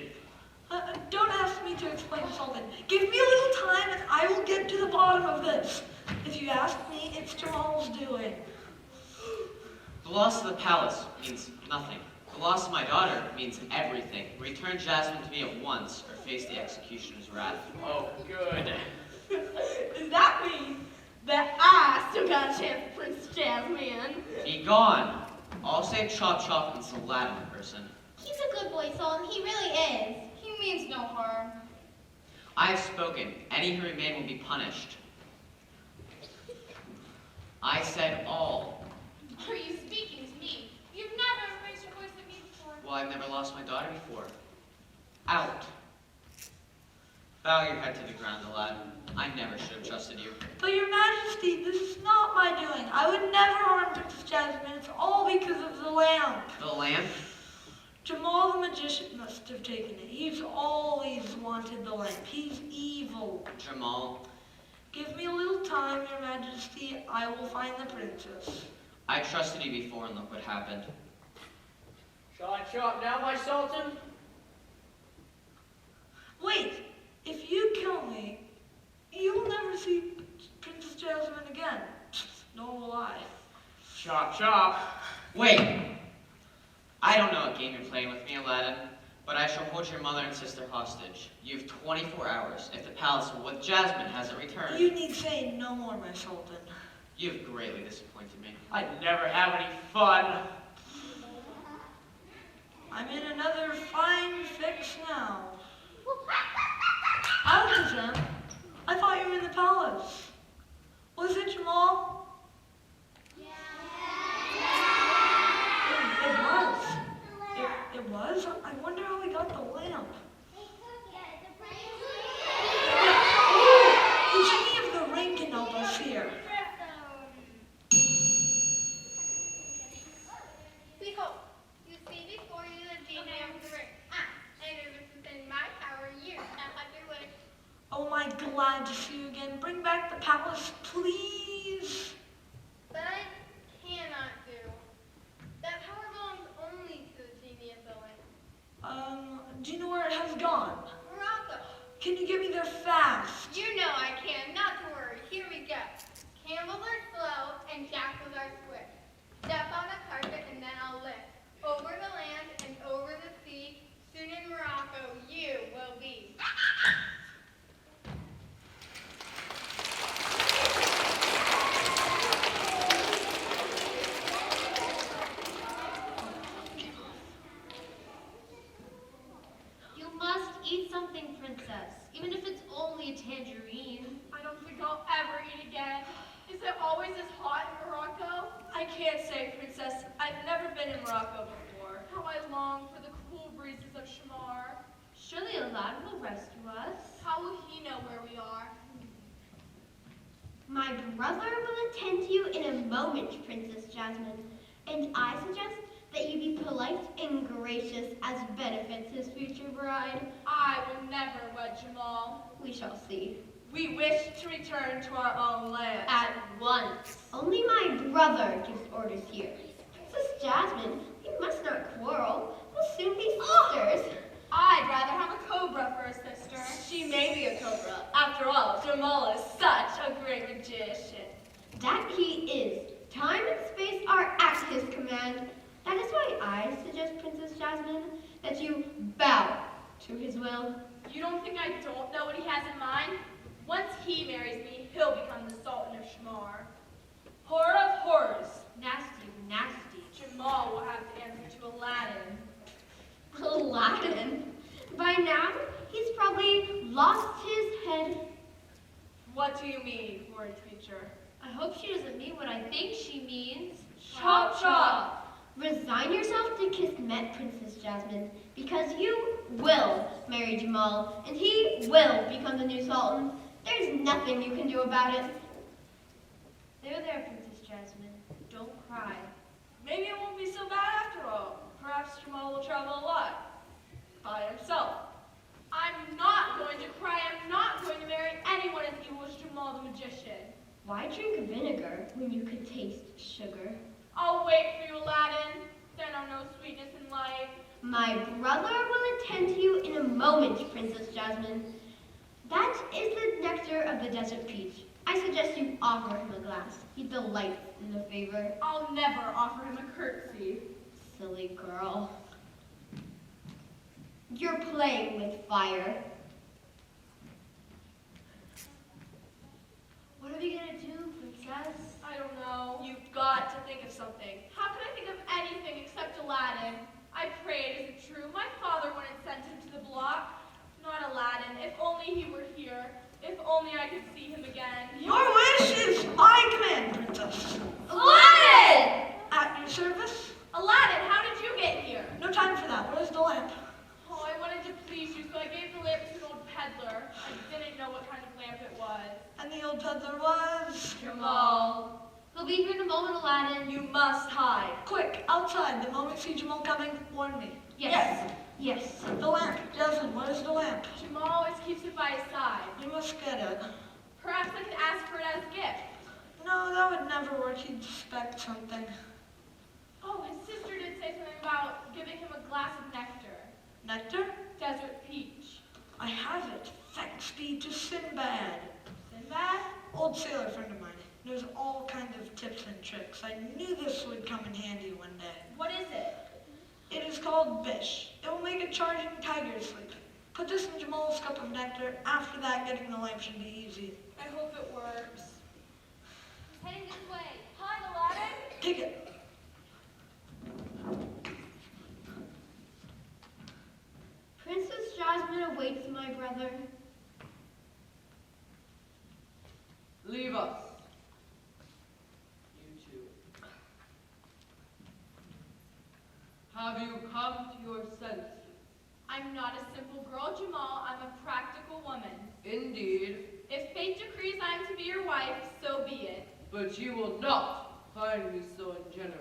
Don't ask me to explain something. Give me a little time and I will get to the bottom of this. If you ask me, it's Jamal's doing. The loss of the palace means nothing. The loss of my daughter means everything. Return Jasmine to me at once, or face the executioner's wrath. Oh, good. Does that mean that I still got a chance for Prince Jasmine? Be gone. All save Chop Chop and this Aladdin person. He's a good boy, Sultan. He really is. He means no harm. I have spoken. Any who remain will be punished. I said all. Are you speaking to me? You've never raised your voice at me before. Well, I've never lost my daughter before. Out. Bow your head to the ground, Aladdin. I never should have trusted you. But your majesty, this is not my doing. I would never harm Princess Jasmine. It's all because of the lamp. The lamp? Jamal the magician must have taken it. He's always wanted the lamp. He's evil. Jamal, Give me a little time, your majesty. I will find the princess. I trusted you before and look what happened. Shall I chop now, my sultan? Wait, if you kill me, Chop, chop. Wait! I don't know what game you're playing with me, Aladdin, but I shall hold your mother and sister hostage. You have 24 hours if the palace with Jasmine hasn't returned. You need say no more, my sultan. You have greatly disappointed me. I never have any fun. I'm in another fine fix now. Alakazam, I thought you were in the palace. Was it Jamal? It was. It was? I wonder how he got the lamp. The genie of the ring can help us here. We hope. You see before you the genie of the ring. And if it's within my power, you shall have your wish. Oh, my glad to see you again. Bring back the palace, please. That I cannot do. That power belongs only to the genie of the ring. Do you know where it has gone? Morocco. Can you get me there fast? You know I can. Not to worry. Here we go. Camels are slow and jackals are swift. Step on a carpet and then I'll lift. Over the land and over the sea. Soon in Morocco you will be. You must eat something, princess, even if it's only a tangerine. I don't think I'll ever eat again. Is it always as hot in Morocco? I can't say, Princess. I've never been in Morocco before. How I long for the cool breezes of Shamar. Surely Aladdin will rescue us. How will he know where we are? My brother will attend to you in a moment, Princess Jasmine. And I suggest that you be polite and gracious as benefits his future bride. I will never wed Jamal. We shall see. We wish to return to our own land. At once. Only my brother gives orders here. Princess Jasmine, you must not quarrel. We'll soon be sisters. I'd rather have a cobra for a sister. She may be a cobra. After all, Jamal is such a great magician. That he is. Time and space are at his command. That is why I suggest, Princess Jasmine, that you bow to his will. You don't think I don't know what he has in mind? Once he marries me, he'll become the Sultan of Shamar. Horror of horrors. Nasty, nasty. Jamal will have to answer to Aladdin. Aladdin? By now, he's probably lost his head. What do you mean, horrid creature? I hope she doesn't mean what I think she means. Chop, chop. Resign yourself to Kismet, Princess Jasmine, because you will marry Jamal, and he will become the new Sultan. There's nothing you can do about it. There, Princess Jasmine. Don't cry. Maybe it won't be so bad after all. Perhaps Jamal will travel a lot. By himself. I'm not going to cry. I'm not going to marry anyone as evil as Jamal the magician. Why drink vinegar when you could taste sugar? I'll wait for you, Aladdin. There are no sweetness in life. My brother will attend to you in a moment, Princess Jasmine. That is the nectar of the desert peach. I suggest you offer him a glass. He delights in the favor. I'll never offer him a curtsy. Silly girl. You're playing with fire. What are we gonna do, princess? I don't know. You've got to think of something. How can I think of anything except Aladdin? I prayed, is it true? My father wouldn't send him to the block. Not Aladdin. If only he were here. If only I could see him again. Your wish is my command, Princess. Aladdin! At your service? Aladdin, how did you get here? No time for that. Where's the lamp? Oh, I wanted to please you, so I gave the lamp to an old peddler. I didn't know what kind of lamp it was. And the old peddler was? Jamal. He'll be here in a moment, Aladdin. You must hide. Quick, outside. The moment you see Jamal coming, warn me. Yes. Yes. The lamp. Jasmine, where's the lamp? Jamal always keeps it by his side. You must get it. Perhaps I could ask for it as a gift. No, that would never work. He'd suspect something. Oh, his sister did say something about giving him a glass of nectar. Nectar? Desert peach. I have it. Thanks be to Sinbad. Sinbad? Old sailor friend of mine. There's all kinds of tips and tricks. I knew this would come in handy one day. What is it? It is called Bish. It will make a charging tiger sleep. Put this in Jamal's cup of nectar. After that, getting the lamp should be easy. I hope it works. He's heading this way. Hi, Aladdin. Take it. Princess Jasmine awaits my brother. Leave us. You two. Have you come to your senses? I'm not a simple girl, Jamal. I'm a practical woman. Indeed, If fate decrees I am to be your wife, so be it. but you will not find me so ungenerous.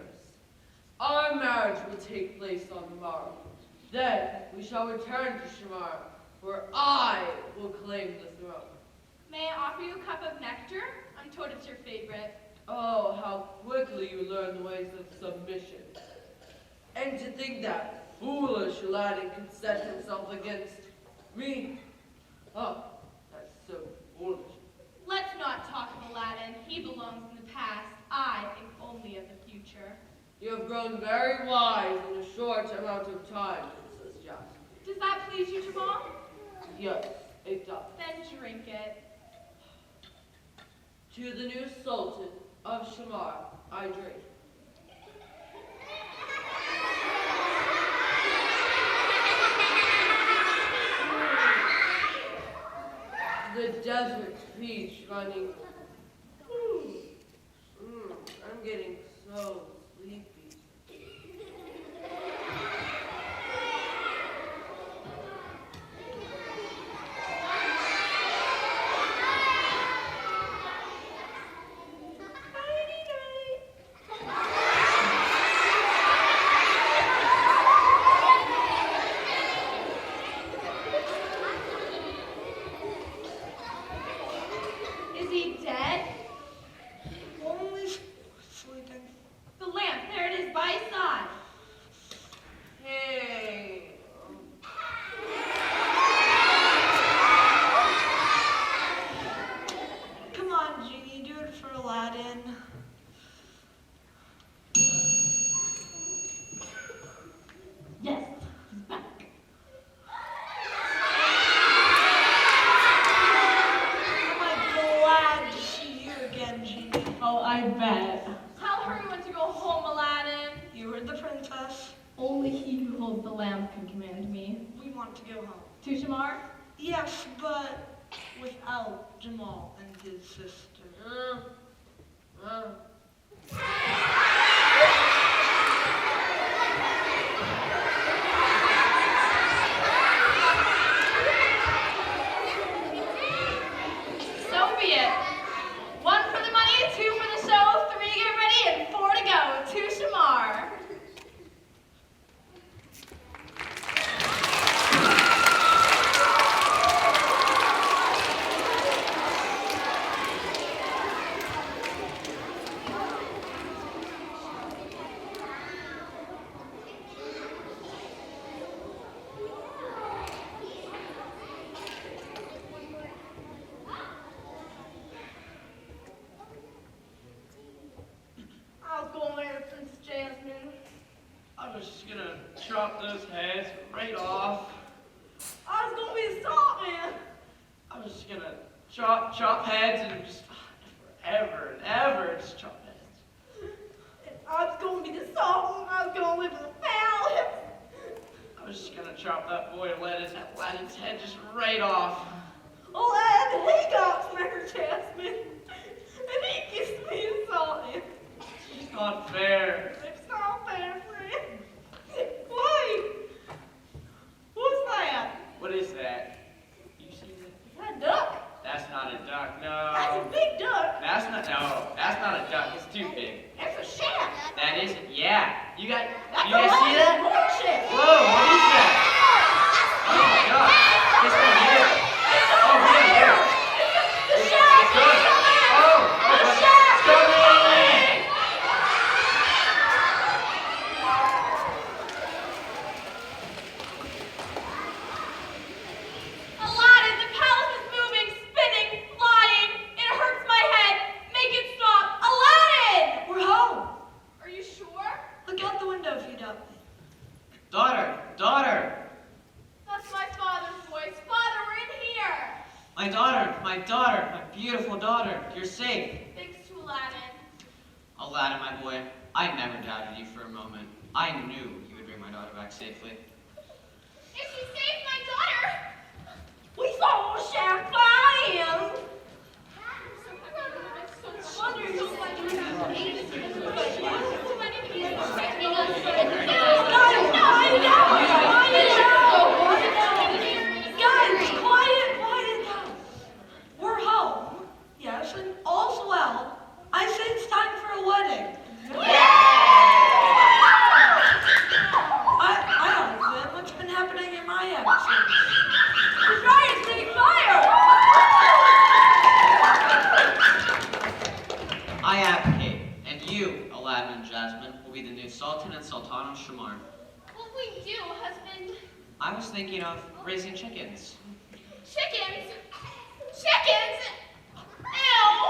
Our marriage will take place on the morrow. Then we shall return to Shamar, where I will claim the throne. May I offer you a cup of nectar? I'm told it's your favorite. Oh, how quickly you learn the ways of submission. And to think that foolish Aladdin could set himself against me. Oh, that's so foolish. Let's not talk of Aladdin. He belongs in the past. I think only of the future. You have grown very wise in a short amount of time, Princess Jasmine. Does that please you, Jamal? Yes, it does. Then drink it. To the new Sultan of Shamar, I drink. The desert peach running. I'm getting so sleepy. Is he dead? Only sleeping. The lamp, there it is by his side. Hey. Come on, Genie, do it for Aladdin. Yes, he's back. Am I glad to see you again, Genie. Oh, I bet. Tell her we want to go home, Aladdin. You heard the princess. Only he who holds the lamp can command me. We want to go home. To Shamar? Yes, but without Jamal and his sister. So be it. 1 for the money, 2 for the show, 3 to get ready, and 4 to go. To Shamar. I was going there, Princess Jasmine. I was just gonna chop those heads right off. I was going to be a salt man. I was just gonna chop heads and just forever and ever just chop heads. I was going to be the sultan. I was going to live in the palace. I was just gonna chop that boy Aladdin's head just right off. Aladdin, he got Mary Jasmine. And he kissed me and sultan. It's not fair. It's not fair, friend. Wait. What's that? What is that? You see that? Is that a duck? That's not a duck, That's a no. big duck. That's not a duck. It's too big. That's a shaft. That isn't. Yeah. You guys That's see that? bullshit. Whoa, what is that? Oh my God. This one here. Oh, right here. The shaft. It's good. Oh, The shaft. it's coming. Aladdin, the palace is moving, spinning, flying. It hurts my head. Make it stop. beautiful daughter. You're safe. Thanks to Aladdin. Aladdin, my boy, I never doubted you for a moment. I knew you would bring my daughter back safely. If she saved my daughter! We saw champagne. Guys, quiet down. We're home, yes, and all's well. I say it's time for a wedding. I don't understand what's been happening in my absence. The sky is getting fire. I abdicate, and you, Aladdin and Jasmine, will be the new Sultan and Sultan of Shamar. What we do, husband? I was thinking of raising chickens. Chickens? Chickens? Ew!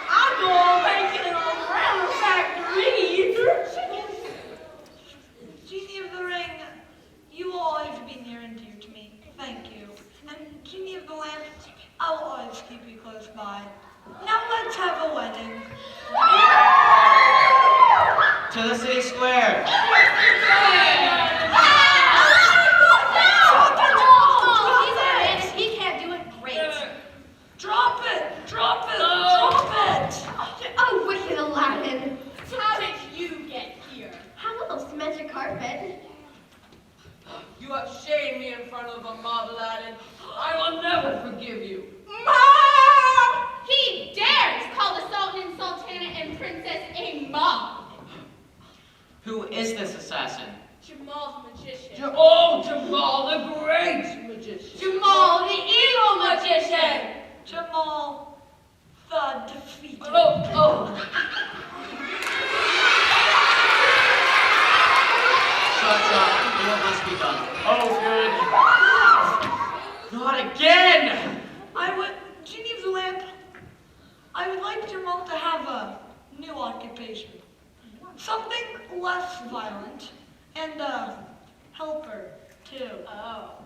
I'm going to make it a round factory. Genie of the Ring, you will always be near and dear to me. Thank you. And Genie of the Lamp, I will always keep you close by. Now let's have a wedding. To the city square! He can't do it great. Drop it! Oh, wicked Aladdin. How did you get here? Have a little cemented carpet. You have shamed me in front of a mob, Aladdin. I will never forgive you. He dares call the Sultan and Sultana and Princess a mob. Who is this assassin? Jamal's magician. Jamal, the great magician. Jamal, the evil magician. Jamal, the defeated. Shut. What must be done? Oh, good. Not again! Genie of the Lamp, I would like Jamal to have a new occupation. Something less violent and a helper, too. Oh.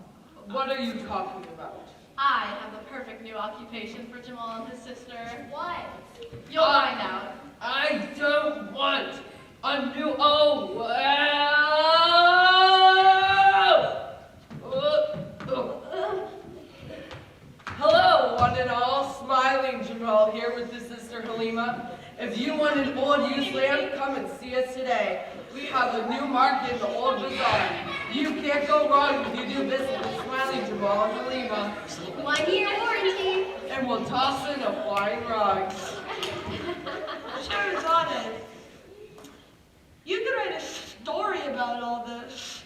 What are you talking about? I have the perfect new occupation for Jamal and his sister. What? You'll find out. I don't want a new. Hello, one and all. Smiling Jamal here with his sister Halima. If you want an old used lamp, come and see us today. We have a new market in the old bazaar. You can't go wrong if you do business with Smiling Jamal and Halima. 1 year warranty. And we'll toss in a flying rug. Sherazade, you could write a story about all this.